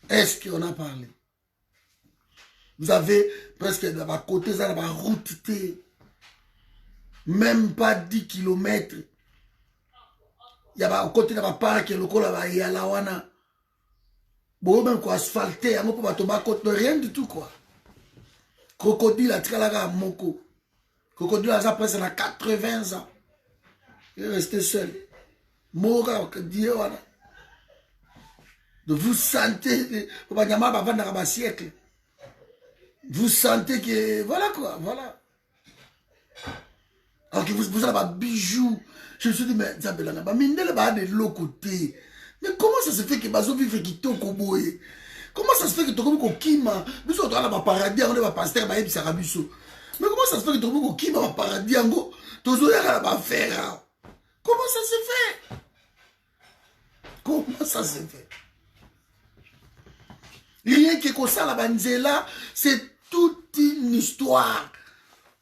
Est-ce qu'on a parlé? Vous avez presque à côté de la route, même pas 10 km. Il y a à côté de la parc, il y a la wana. Bon, même quoi, asphalté, rien du tout, quoi. Crocodile a tiré la moko. Crocodile a presque 80 ans. Il est resté seul. Mora, Dieu, wana. Donc vous sentez, siècle. Vous sentez que... Voilà quoi, voilà. Alors que vous avez un bijou. Je me suis dit, mais Zabelana, mindele ba de l'autre côté. Mais comment ça se fait que bazo vivre qui to koboye? Comment ça se fait que to ko kima? Nous on doit ba paradis, on va pasteur ba yebisa rabiso. Mais comment ça se fait que to ko kima ba paradis ngo? Tozo ya ba faire. Comment ça se fait? Comment ça se fait? Rien que ça la banzela, c'est toute une histoire.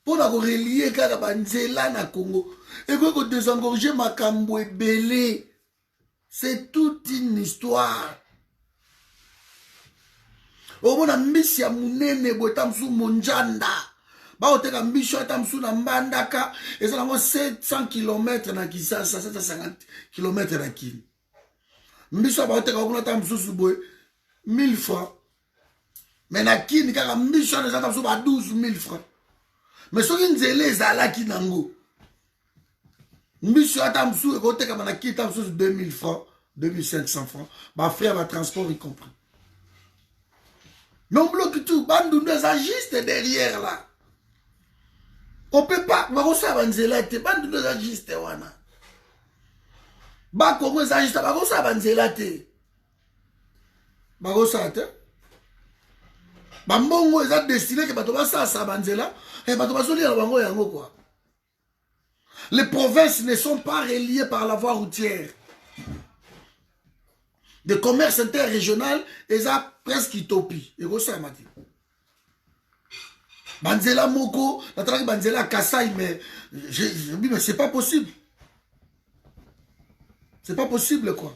Pour la relier la banzela na Congo. Et pour désengorger makambo belé. C'est toute une histoire. omona mbisi ya munene boye tamsu monjanda baoteka mbisi tamsu na mbandaka eza nango 700 km na Kisasa 750 km na Kini mbisi baoteka kuna tamsu boye 1000 francs mais na Kini kaka mbisi eza tamsu ba 12000 francs mais soki nzele ezalaki nango mbisi tamsu ekoteka na Kini tamsu 2000 francs 2500 francs ba frais ba transport y compris. Non bloque tout, bandundu est juste derrière là. On peut pas, mais on sait banzela te, bandundu est juste wana. Ba Congo est juste, ba on sait banzela te. Ba on sait te. Ba mbongo est destiné que ba to ba sa banzela, et ba to ba soli la bango yango quoi. Les provinces ne sont pas reliées par la voie routière. De commerce interrégional, ils ont presque utopie. Et ça m'a dit. Banzela Moko, la traque Banzela Kassai, mais c'est pas possible. C'est pas possible, quoi.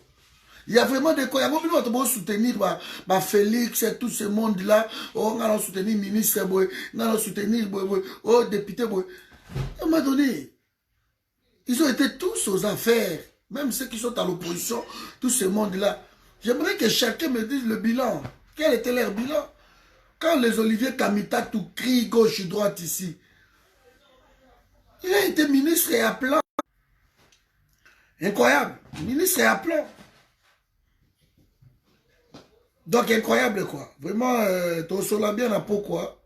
Il y a vraiment des quoi. Il y a beaucoup de soutenir Félix et tout ce monde-là. On a soutenir le ministre, on a soutenir le député. À un moment donné, ils ont été tous aux affaires. Même ceux qui sont à l'opposition, tout ce monde-là. J'aimerais que chacun me dise le bilan. Quel était leur bilan? Quand les Olivier Kamita tout crient gauche et droite ici, il a été ministre et à plan. Incroyable. Ministre et à plan. Donc incroyable quoi. Vraiment, tu sois bien à pourquoi.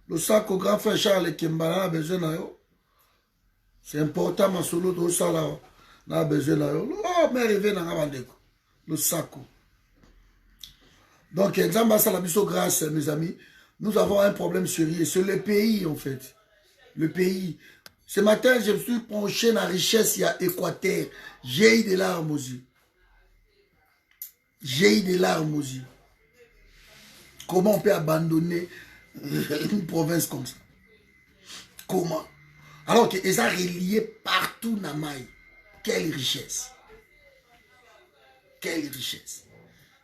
Le sac au grand frère Charles Kimbala a besoin de yo. C'est important, ma solo de ça là. On a besoin de yo. Oh, mais arrivé dans la bande. Le saco. Donc, exemple, ça la mission grâce, mes amis. Nous avons un problème sérieux. C'est le pays, en fait. Le pays. Ce matin, je me suis penché dans la richesse, il y a Équateur. J'ai eu des larmes aux yeux. J'ai eu des larmes aux yeux. Comment on peut abandonner une province comme ça? Comment? Alors qu'ils sont reliés partout dans Maï. Quelle richesse! Quelle richesse.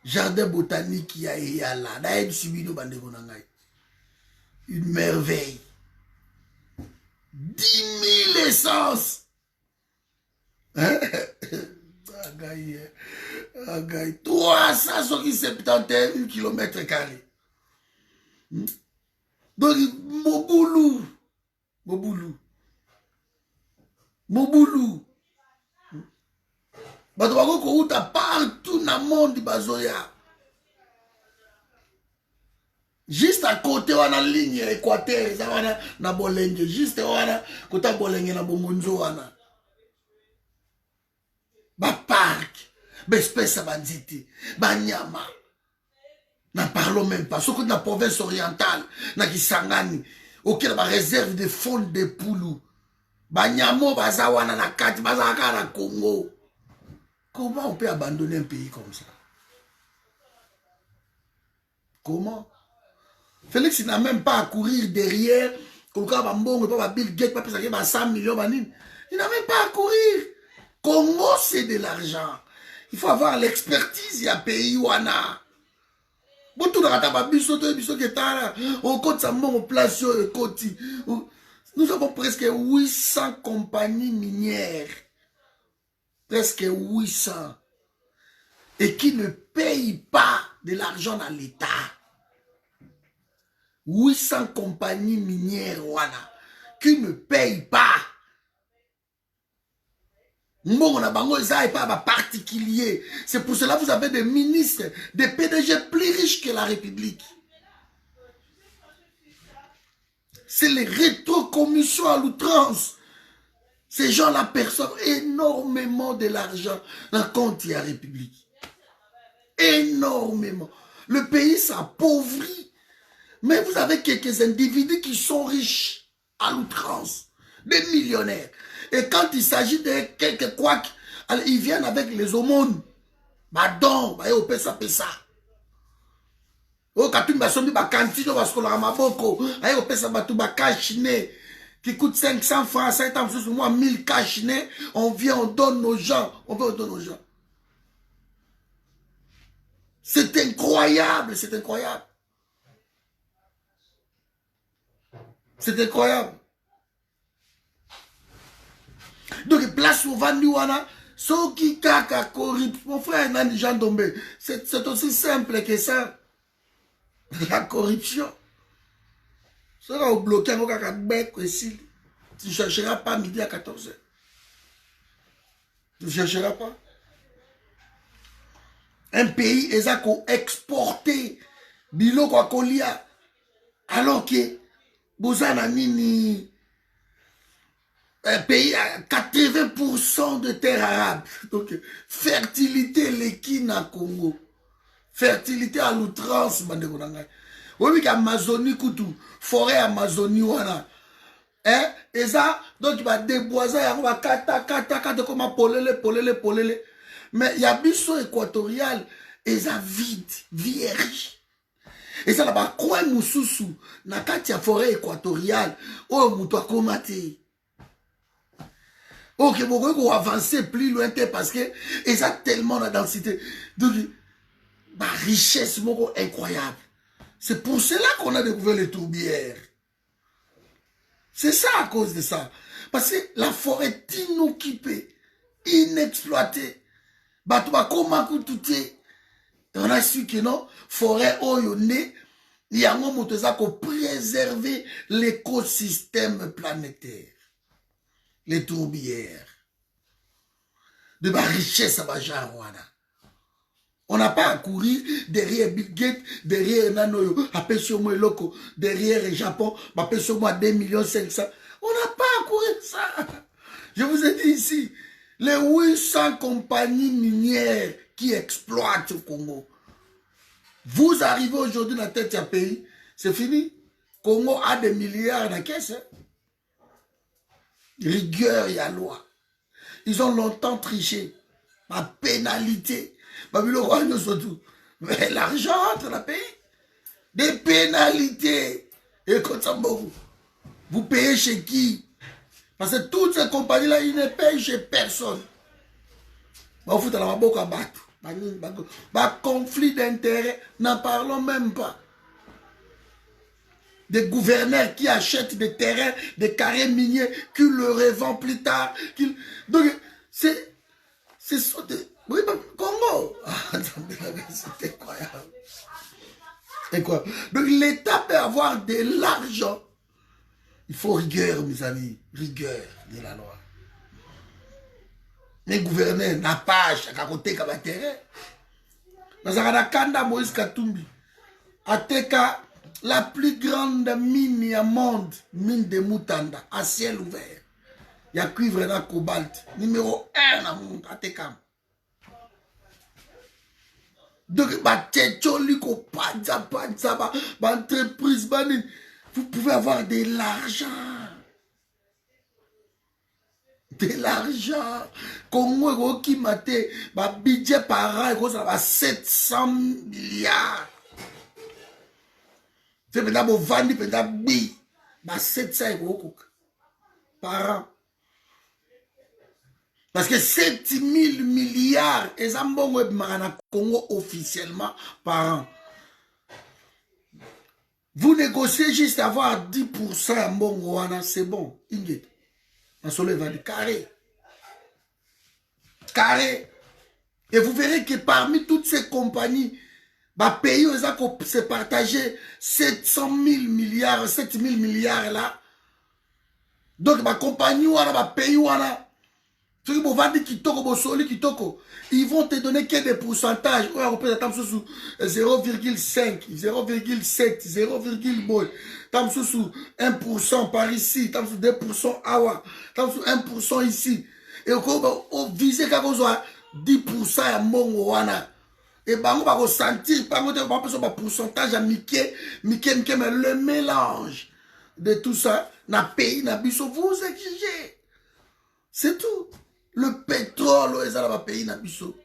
Jardin botanique, il y a là. Une merveille. 10 000 essences. Hein? 371 km carrés. Donc, Moboulou. Bato bako kouta partout dans le monde bazoya. Juste à côté wana ligne Équateur ça wana na Bolenge juste wana kota Bolenge na Bongonzo wana. Ba parc, ba espèce banditi, ba nyama. N'en parlons même pas. Surtout dans la province orientale, na Kisangani, auquel ba réserve de fonds de poulou. Ba nyamo baza wana na kati baza na Congo. Comment on peut abandonner un pays comme ça? Comment? Félix n'a même pas à courir derrière. Bill Gates, pas 100 millions. Il n'a même pas à courir. Congo, c'est de l'argent. Il faut avoir l'expertise. Il y a un pays où on a. Nous avons presque 800 compagnies minières. Presque 800. Et qui ne payent pas de l'argent dans l'État. 800 compagnies minières, voilà, qui ne payent pas. Particulier. C'est pour cela que vous avez des ministres, des PDG plus riches que la République. C'est les rétrocommissions à l'outrance. Ces gens-là perçoivent énormément de l'argent dans le compte de la République. Énormément. Le pays s'appauvrit. Mais vous avez quelques individus qui sont riches à l'outrance. Des millionnaires. Et quand il s'agit de quelques couacs, ils viennent avec les aumônes. Badon, au pesa pesa. Au katumba basombi ba cantine parce qu'on a maboko. Au pesa batu ba kachine qui coûte 500 francs, 500 francs, moi 1000 kachine. On vient, on donne nos gens. On veut, on donne aux gens. C'est incroyable, c'est incroyable. C'est incroyable. Donc, place au Vandiwana, ceux qui kaka corruption, mon frère Nani Jean Dombé, c'est aussi simple que ça. La corruption. Ça va vous bloquer un kaka bec ici. Tu ne chercheras pas midi à 14h. Tu ne chercheras pas. Un pays est exporté biloko à kolia alors que bozana nini un pays à 80% de terre arabe. Donc fertilité l'équina Congo. Fertilité à l'outrance bandeko nangai. Oui qu'Amazonie kutu forêt Amazonie wana. Hein et ça donc il va déboiser ya va kata comme polele. Mais il y a biso équatorial et ça vide, vierge. Et ça là-bas, quoi moussousou, na kati ya forêt équatoriale, oh mouto a komate. Ok, bon, on va avancer plus loin parce que, et ça tellement la densité. Donc, ma richesse incroyable. C'est pour cela qu'on a découvert les tourbières. C'est ça à cause de ça. Parce que la forêt est inoccupée, inexploitée. Batouba comment tout est. On a su que non, forêt oyone, il y a un moment pour préserver l'écosystème planétaire. Les tourbières. De ma richesse à Bajarwana. On n'a pas à courir derrière Bill Gates, derrière Nanoyo, à Pessomo et Loco, derrière le Japon, à Pessomo à 2,5 millions. On n'a pas à courir ça. Je vous ai dit ici, les 800 compagnies minières qui exploitent le Congo. Vous arrivez aujourd'hui dans la tête d'un pays, c'est fini. Congo a des milliards dans la caisse. Rigueur, il y a loi. Ils ont longtemps triché. Ma pénalité. Mais l'argent entre le pays. Des pénalités. Et comme ça, vous payez chez qui? Parce que toutes ces compagnies-là, ils ne payent chez personne. Conflit d'intérêts, n'en parlons même pas. Des gouverneurs qui achètent des terrains, des carrés miniers, qui le revendent plus tard. Donc, c'est ça. Oui, Congo. C'est incroyable. Incroyable. Donc, l'État peut avoir de l'argent. Il faut rigueur, mes amis. Rigueur de la loi. Les gouverneurs n'ont pas à côté comme un terrain. Dans un Kanda Moïse Katumbi, Ateka, la plus grande mine au monde, mine de Mutanda, à ciel ouvert. Il y a cuivre et cobalt. Numéro 1 dans le monde, Ateka. Donc, entreprise, vous pouvez avoir de l'argent. De l'argent. Congo qui mate, budget par an, ça va 700 milliards. C'est maintenant vous vendez peut-être 700 euros par an. Parce que 7000 milliards, et ça m'a Congo officiellement par an. Vous négociez juste avoir 10% à Mbongo, c'est bon. Ingrid. On se lève carré. Carré. Et vous verrez que parmi toutes ces compagnies, pays se partager 700 000 milliards, 7 000 milliards là. Donc, ma compagnie, pays, ils vont te donner que des pourcentages. On peut être sous 0,5, 0,7, 0,8. Tam sous 1% par ici, tam sous 2% awa, tam sous 1% ici. Et on vise qu'à 10% à Mongoana. Et on va ressentir, par contre, on va pourcentage à Mickey, mais le mélange de tout ça, na pays, na biso, vous exigez. C'est tout. Le pétrole, ils ont pays, na biso.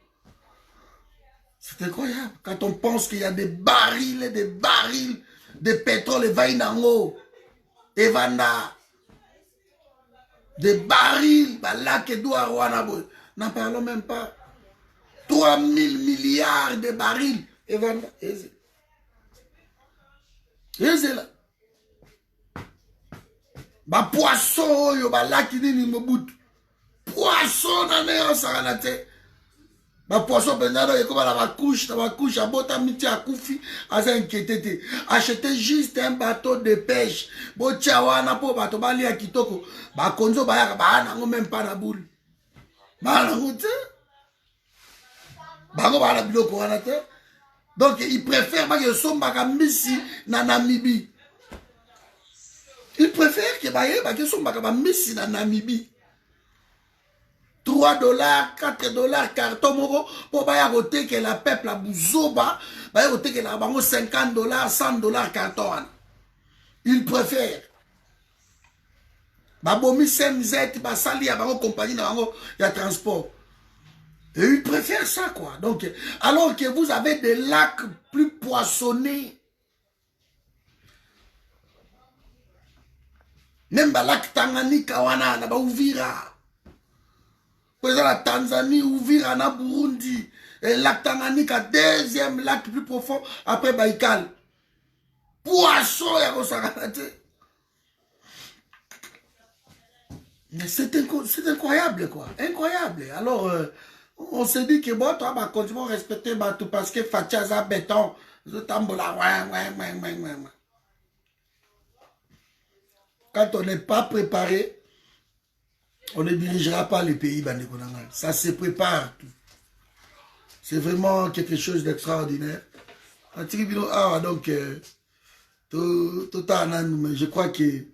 C'est incroyable. Quand on pense qu'il y a des barils et des barils de pétrole et vainango, et vanda, des barils, là que doit Wanabo, n'en parlons même pas. 3000 milliards de barils, et vanda, et c'est là. Ba poisson yo ba laki nini mobutu. Poisson na ne osakana te. Ba poisson pendant que comme la couche abota miti akufi asa inquiété. Acheter juste un bateau de pêche. Bo wana po bato bali ya kitoko. Ba konzo ba ya ba nango même pas na boule. Ba nango te. Ba ngo ba na biloko wana te. Donc il préfère que somba kamisi na Namibie. Il préfère que baye ba que somba kamisi na Namibie. 3 $, 4 $, carton moko, pour baya côté que la peuple a bouzoba, baya côté que la bango 50 $, 100 $, carton. Il préfère. Babomi semzet, basali, bango compagnie, bango, y a transport. Et il préfère ça, quoi. Donc, alors que vous avez des lacs plus poissonnés, même le lac Tanganyika, wana, na ba Uvira. Par exemple, la Tanzanie, Uvira, na Burundi, et le lac Tanganyika, deuxième lac plus profond après Baïkal. Poisson, c'est incroyable, quoi. Incroyable. Alors, on se dit que bon, toi, bah, continuons à respecter bah, tout parce que Fatiaza béton, quand on n'est pas préparé, on ne dirigera pas les pays. Ça se prépare tout. C'est vraiment quelque chose d'extraordinaire. Donc, je crois que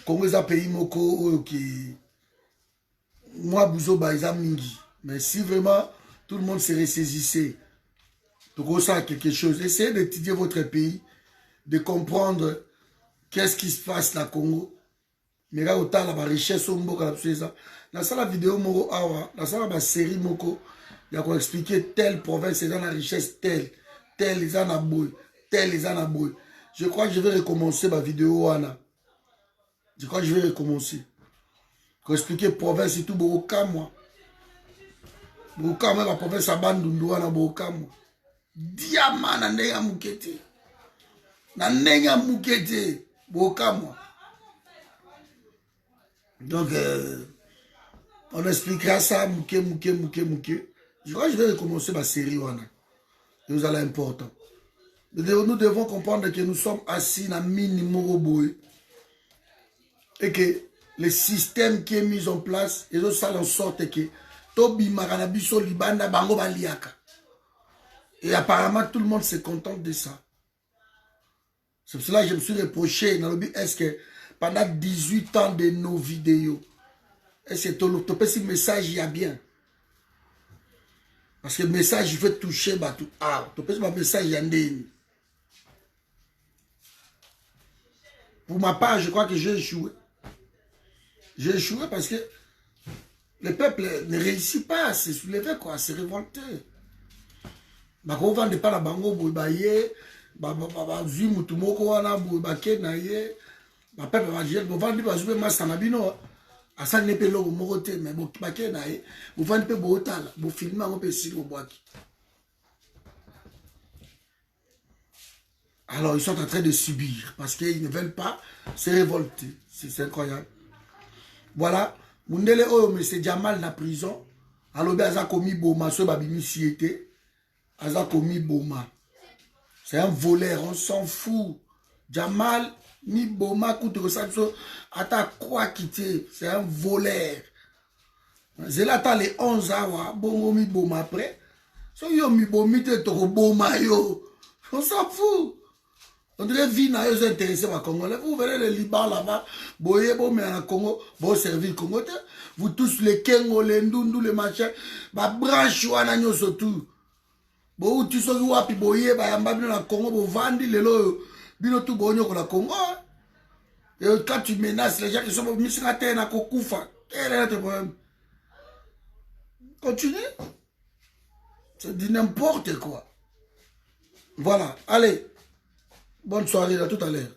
Congo est un pays qui moi Bouzo mingi. Mais si vraiment tout le monde se ressaisissait, tout ça quelque chose, essayez d'étudier votre pays, de comprendre qu'est-ce qui se passe dans le Congo. Mais là, autant la richesse au Mboka, dans la vidéo moko awa, dans la série moko, il y a expliquer telle province est dans la richesse telle est dans la boue, telle est dans la boue. Je crois que je vais recommencer ma vidéo Anna. Je crois que je vais recommencer. Pour expliquer province et tout Boka moi. Boka moi la province à Bandundu na Boka moi. Diamant na ndenga mukete. Na ndenga mukete Boka moi. Donc, on expliquera ça, mouké. Je crois que je vais recommencer ma série, Nous allons important. Nous devons comprendre que nous sommes assis dans mini Moroboy et que le système qui est mis en place, et ça en sorte que Tobi Maranabiso Libanda Bango Baliaka. Et apparemment, tout le monde se contente de ça. C'est pour cela que je me suis reproché dans le but, est-ce que pendant 18 ans de nos vidéos, est-ce que tu peux ce message il y a bien? Parce que le message, il faut toucher, tu peux ce message il y a bien. Pour ma part, je crois que j'ai échoué. J'ai échoué parce que le peuple ne réussit pas à se soulever, quoi, à se révolter. On ne vend pas la bango, ma peuple va dire, vous vendez pas jouer masse na bino, à ça n'est pas l'eau moroté, mais vous paquet naïe, vous vendez pas botal, vous filmez un peu si vous bois. Alors ils sont en train de subir parce qu'ils ne veulent pas se révolter. C'est incroyable. Voilà, Mundele Oyo, mais c'est Jamal na prison. Alors ben aza commis boma, ce babimi si était, aza commis boma. C'est un voleur, on s'en fout. Jamal ni boma koute ça ata quoi quitter, c'est un voleur. C'est là t'as les 11 ans, bongo mi boma après. So yo mi bomi te to boma yo. On s'en fout. On dirait vie na yo intéressé par Congolais. Vous verrez le Liban là-bas, boye bo mais en Congo, bo servir Congo. Vous tous les Kengo, les Ndundu, les machins, ba branche wana nyoso tout. Bo tu so wapi boye ba yamba bino na Congo bo vandi lelo bino tout bonyo ko la Congo. Et quand tu menaces les gens qui sont mis sur la terre na kokufa, quel est le problème? Continue. C'est dit n'importe quoi. Voilà, allez. Bonne soirée, à tout à l'heure.